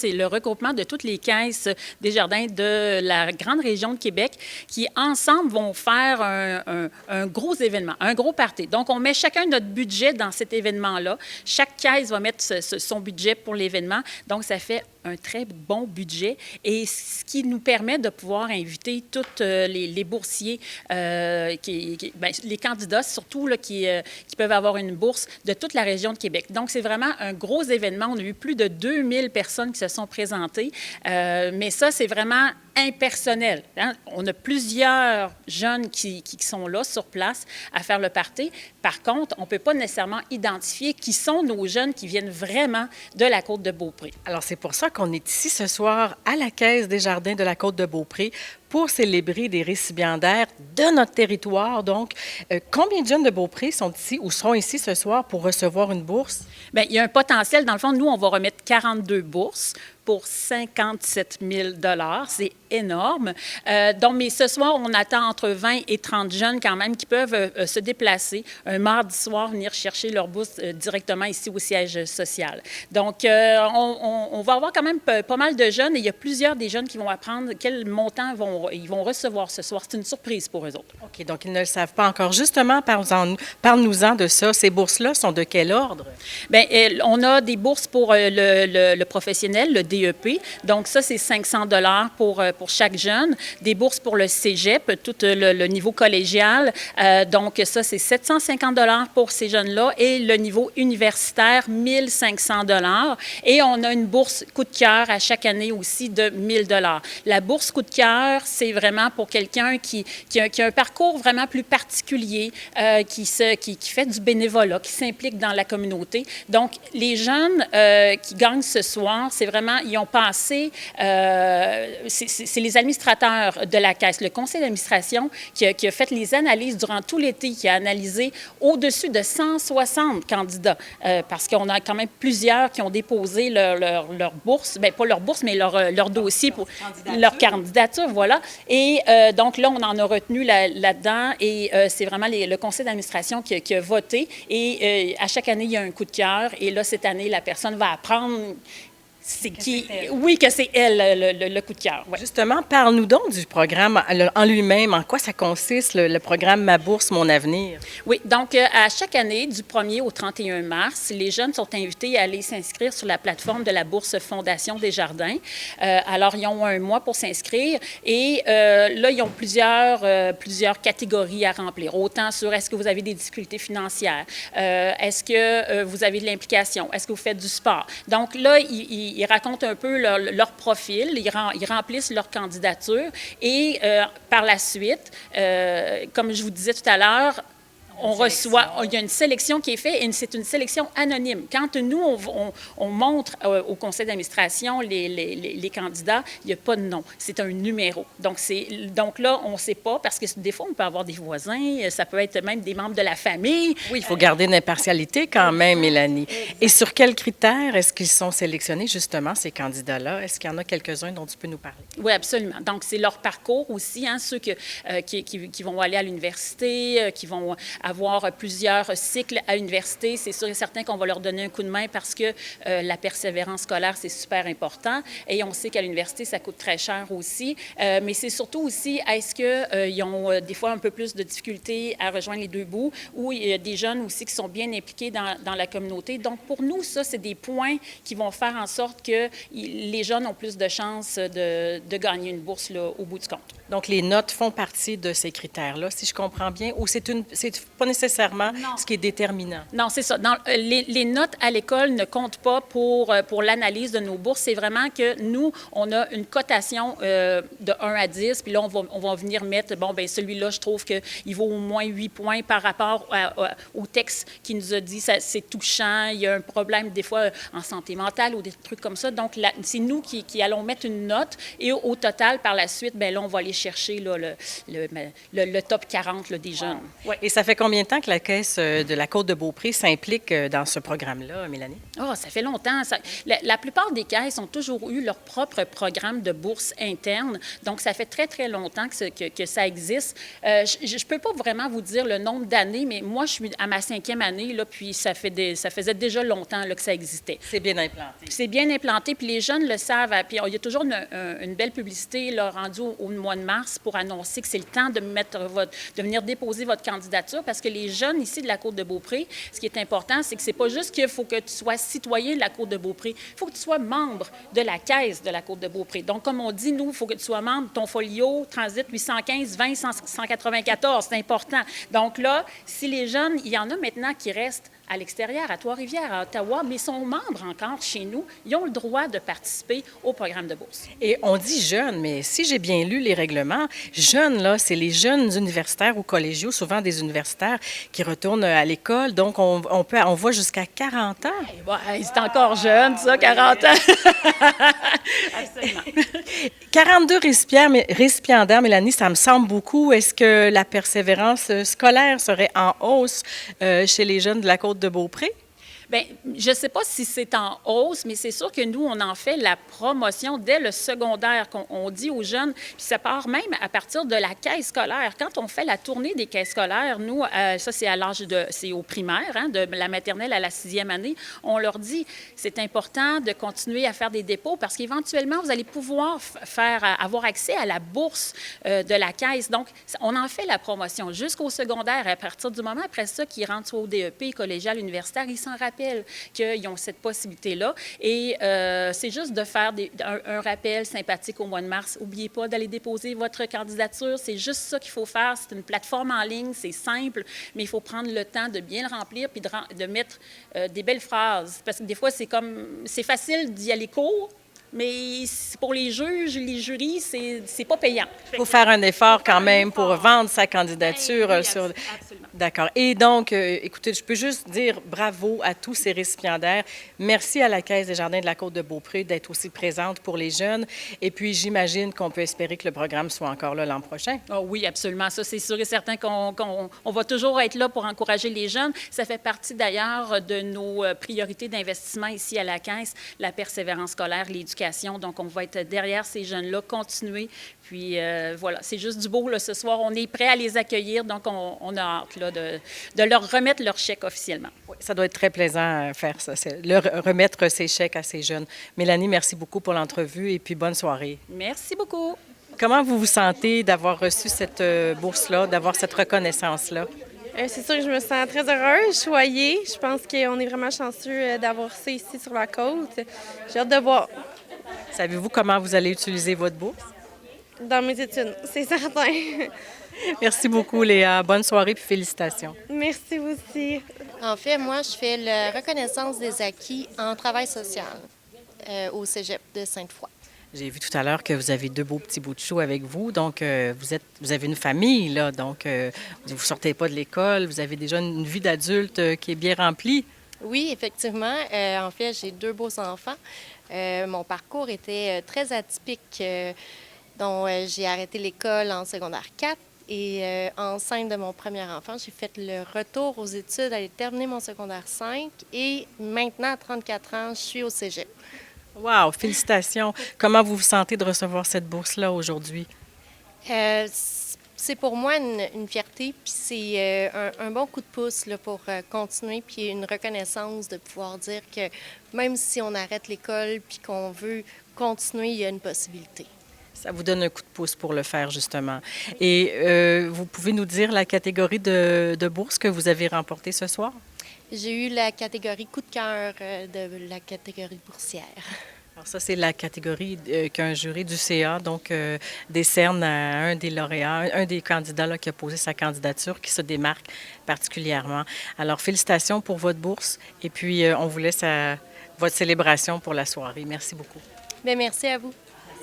c'est le regroupement de toutes les caisses des jardins de la grande région de Québec qui, ensemble, vont faire un gros événement, un gros party. Donc, on met chacun notre budget dans cet événement-là. Chaque caisse va mettre son budget pour l'événement. Donc, ça fait un très bon budget et ce qui nous permet de pouvoir inviter tous les boursiers, les candidats surtout là, qui peuvent avoir une bourse de toute la région de Québec. Donc, c'est vraiment un gros événement. On a eu plus de 2000 personnes qui se sont présentées, mais ça, c'est vraiment impersonnel. Hein? On a plusieurs jeunes qui sont là, sur place, à faire le party. Par contre, on ne peut pas nécessairement identifier qui sont nos jeunes qui viennent vraiment de la Côte-de-Beaupré. Alors, c'est pour ça qu'on est ici ce soir à la Caisse des jardins de la Côte-de-Beaupré pour célébrer des récipiendaires de notre territoire. Donc, combien de jeunes de Beaupré sont ici ou seront ici ce soir pour recevoir une bourse? Bien, il y a un potentiel. Dans le fond, nous, on va remettre 42 bourses pour 57 000 $. C'est énorme. Donc, mais ce soir, on attend entre 20 et 30 jeunes quand même qui peuvent se déplacer un mardi soir, venir chercher leur bourse directement ici au siège social. Donc, on va avoir quand même pas mal de jeunes et il y a plusieurs des jeunes qui vont apprendre quel montant ils vont recevoir ce soir. C'est une surprise pour eux autres. OK, donc ils ne le savent pas encore. Justement, parle-nous-en de ça. Ces bourses-là sont de quel ordre? Bien, on a des bourses pour le professionnel, le DEP. Donc, ça, c'est 500 $ pour chaque jeune. Des bourses pour le cégep, tout le niveau collégial. Donc, ça, c'est 750 $ pour ces jeunes-là. Et le niveau universitaire, 1500 $. Et on a une bourse coup de cœur à chaque année aussi de 1000 $. La bourse coup de cœur, c'est vraiment pour quelqu'un qui a un parcours vraiment plus particulier, qui fait du bénévolat, qui s'implique dans la communauté. Donc, les jeunes qui gagnent ce soir, c'est vraiment, ils ont passé, c'est les administrateurs de la Caisse, le conseil d'administration qui a fait les analyses durant tout l'été, qui a analysé au-dessus de 160 candidats, parce qu'on a quand même plusieurs qui ont déposé leur bourse, bien pas leur bourse, mais leur dossier pour leur candidature, voilà. Et donc là, on en a retenu là-dedans et c'est vraiment le conseil d'administration qui a voté et à chaque année, il y a un coup de cœur et là, cette année, la personne va apprendre oui, que c'est elle, le coup de cœur. Ouais. Justement, parle-nous donc du programme en lui-même. En quoi ça consiste, le programme Ma bourse, mon avenir? Oui, donc à chaque année, du 1er au 31 mars, les jeunes sont invités à aller s'inscrire sur la plateforme de la bourse Fondation Desjardins. Alors, ils ont un mois pour s'inscrire et là, ils ont plusieurs catégories à remplir. Autant sur est-ce que vous avez des difficultés financières, est-ce que vous avez de l'implication, est-ce que vous faites du sport. Donc là, ils racontent un peu leur profil, ils remplissent leur candidature et par la suite, comme je vous disais tout à l'heure, il y a une sélection qui est faite et c'est une sélection anonyme. Quand nous, on montre au conseil d'administration les candidats, il n'y a pas de nom. C'est un numéro. Donc là, on ne sait pas parce que des fois, on peut avoir des voisins, ça peut être même des membres de la famille. Oui, il faut garder une impartialité quand même, Mélanie. Et sur quels critères est-ce qu'ils sont sélectionnés, justement, ces candidats-là? Est-ce qu'il y en a quelques-uns dont tu peux nous parler? Oui, absolument. Donc, c'est leur parcours aussi, hein, ceux qui vont aller à l'université, qui vont avoir plusieurs cycles à l'université. C'est sûr et certain qu'on va leur donner un coup de main parce que la persévérance scolaire, c'est super important. Et on sait qu'à l'université, ça coûte très cher aussi. Mais c'est surtout aussi, est-ce qu'ils ont des fois un peu plus de difficultés à rejoindre les deux bouts ou il y a des jeunes aussi qui sont bien impliqués dans la communauté. Donc, pour nous, ça, c'est des points qui vont faire en sorte que les jeunes ont plus de chances de gagner une bourse là, au bout du compte. Donc, les notes font partie de ces critères-là, si je comprends bien, ou c'est pas nécessairement ce qui est déterminant? Non, c'est ça. Les notes à l'école ne comptent pas pour l'analyse de nos bourses. C'est vraiment que nous, on a une cotation de 1 à 10, puis là, on va venir mettre, bon, bien celui-là, je trouve qu'il vaut au moins 8 points par rapport au texte qui nous a dit, c'est touchant, il y a un problème des fois en santé mentale ou des trucs comme ça. Donc, c'est nous qui allons mettre une note et au total, par la suite, bien là, on va aller chercher là, le top 40 là, des jeunes. Ouais. Et ça fait combien de temps que la Caisse de la Côte-de-Beaupré s'implique dans ce programme-là, Mélanie? Oh, ça fait longtemps. La plupart des caisses ont toujours eu leur propre programme de bourse interne. Donc, ça fait très, très longtemps que ça existe. Je ne peux pas vraiment vous dire le nombre d'années, mais moi, je suis à ma 5e année, là, puis ça faisait déjà longtemps là, que ça existait. C'est bien implanté. C'est bien implanté, puis les jeunes le savent. Puis il y a toujours une belle publicité là, rendue au mois de mars pour annoncer que c'est le temps de venir déposer votre candidature, parce que les jeunes ici de la Côte-de-Beaupré, ce qui est important, c'est que c'est pas juste qu'il faut que tu sois citoyen de la Côte-de-Beaupré, il faut que tu sois membre de la Caisse de la Côte-de-Beaupré. Donc, comme on dit, nous, il faut que tu sois membre de ton folio Transit 815 20 194. C'est important. Donc là, si les jeunes, il y en a maintenant qui restent à l'extérieur, à Trois-Rivières, à Ottawa, mais sont membres encore chez nous, ils ont le droit de participer au programme de bourse. Et on dit jeunes, mais si j'ai bien lu les règlements, jeunes, là, c'est les jeunes universitaires ou collégiaux, souvent des universitaires qui retournent à l'école. Donc, on voit jusqu'à 40 ans. C'est encore jeune, ça, 40 ans. Absolument. 42 récipiendaires, Mélanie, ça me semble beaucoup. Est-ce que la persévérance scolaire serait en hausse chez les jeunes de la Côte-de-Beaupré? Bien, je ne sais pas si c'est en hausse, mais c'est sûr que nous, on en fait la promotion dès le secondaire, qu'on dit aux jeunes, puis ça part même à partir de la caisse scolaire. Quand on fait la tournée des caisses scolaires, nous, ça c'est c'est au primaire, hein, de la maternelle à la 6e année, on leur dit, c'est important de continuer à faire des dépôts parce qu'éventuellement, vous allez pouvoir avoir accès à la bourse de la caisse. Donc, on en fait la promotion jusqu'au secondaire. À partir du moment après ça, qu'ils rentrent soit au DEP, collégial, universitaire, ils s'en rappellent qu'ils ont cette possibilité-là. Et c'est juste de faire un rappel sympathique au mois de mars. N'oubliez pas d'aller déposer votre candidature. C'est juste ça qu'il faut faire. C'est une plateforme en ligne, c'est simple, mais il faut prendre le temps de bien le remplir puis de mettre des belles phrases. Parce que des fois, c'est facile d'y aller court, mais pour les juges, les jurys, c'est pas payant. Il faut faire un effort quand même pour vendre sa candidature. Oui, absolument. D'accord. Et donc, écoutez, je peux juste dire bravo à tous ces récipiendaires. Merci à la Caisse des Jardins de la Côte-de-Beaupré d'être aussi présente pour les jeunes. Et puis, j'imagine qu'on peut espérer que le programme soit encore là l'an prochain. Oh oui, absolument. Ça, c'est sûr et certain qu'on va toujours être là pour encourager les jeunes. Ça fait partie d'ailleurs de nos priorités d'investissement ici à la Caisse, la persévérance scolaire, l'éducation. Donc, on va être derrière ces jeunes-là, continuer. Puis voilà, c'est juste du beau là, ce soir. On est prêt à les accueillir, donc on a hâte là, de leur remettre leur chèque officiellement. Oui, ça doit être très plaisant à faire ça, remettre ces chèques à ces jeunes. Mélanie, merci beaucoup pour l'entrevue et puis bonne soirée. Merci beaucoup. Comment vous vous sentez d'avoir reçu cette bourse-là, d'avoir cette reconnaissance-là? C'est sûr que je me sens très heureuse, choyée. Je pense qu'on est vraiment chanceux d'avoir ça ici sur la côte. J'ai hâte de voir. Savez-vous comment vous allez utiliser votre bourse? Dans mes études, c'est certain. Merci beaucoup, Léa. Bonne soirée puis félicitations. Merci aussi. En fait, moi, je fais la reconnaissance des acquis en travail social au Cégep de Sainte-Foy. J'ai vu tout à l'heure que vous avez 2 beaux petits bouts de chou avec vous. Donc, vous avez une famille, là. Donc, vous ne sortez pas de l'école. Vous avez déjà une vie d'adulte qui est bien remplie. Oui, effectivement. En fait, j'ai 2 beaux enfants. Mon parcours était très atypique. Donc, j'ai arrêté l'école en secondaire 4 et enceinte de mon premier enfant, j'ai fait le retour aux études, aller terminer mon secondaire 5 et maintenant, à 34 ans, je suis au Cégep. Wow! Félicitations! Comment vous vous sentez de recevoir cette bourse-là aujourd'hui? C'est pour moi une fierté, puis c'est un bon coup de pouce là, pour continuer, puis une reconnaissance de pouvoir dire que même si on arrête l'école puis qu'on veut continuer, il y a une possibilité. Ça vous donne un coup de pouce pour le faire, justement. Et vous pouvez nous dire la catégorie de bourse que vous avez remportée ce soir? J'ai eu la catégorie coup de cœur de la catégorie boursière. Alors ça, c'est la catégorie qu'un jury du CA donc décerne à un des lauréats, un des candidats là, qui a posé sa candidature, qui se démarque particulièrement. Alors, félicitations pour votre bourse et puis on vous laisse à votre célébration pour la soirée. Merci beaucoup. Bien, merci à vous.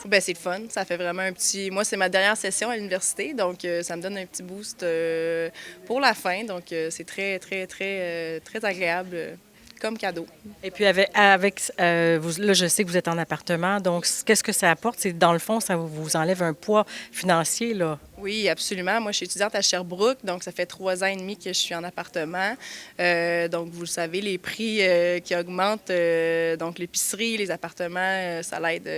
Bien, c'est le fun. Ça fait vraiment un petit... Moi, c'est ma dernière session à l'université, donc ça me donne un petit boost pour la fin. Donc, c'est très, très, très, très agréable comme cadeau. Et puis, là, je sais que vous êtes en appartement, donc qu'est-ce que ça apporte? C'est, dans le fond, ça vous enlève un poids financier, là. Oui, absolument. Moi, je suis étudiante à Sherbrooke, donc ça fait 3 ans et demi que je suis en appartement. Donc, vous le savez, les prix qui augmentent, donc l'épicerie, les appartements, ça l'aide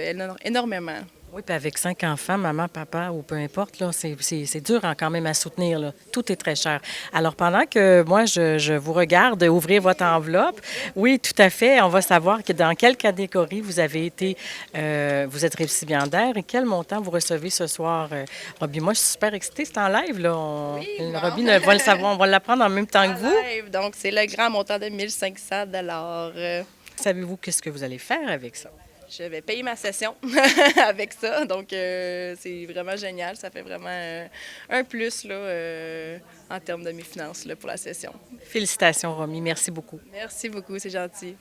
énormément. Oui, puis avec 5 enfants, maman, papa ou peu importe, là, c'est dur quand même à soutenir, là. Tout est très cher. Alors, pendant que moi, je vous regarde ouvrir votre enveloppe, oui, tout à fait, on va savoir que dans quelle catégorie vous avez été, vous êtes récipiendaire et quel montant vous recevez ce soir. Robbie, moi, je suis super excitée, c'est en live, là. Oui, bon. Robbie va le savoir, on va l'apprendre en même temps que vous. Live, donc, c'est le grand montant de 1500 $. Savez-vous qu'est-ce que vous allez faire avec ça? Je vais payer ma session avec ça. Donc, c'est vraiment génial. Ça fait vraiment un plus là, en termes de mes finances là, pour la session. Félicitations, Romy. Merci beaucoup. Merci beaucoup, c'est gentil.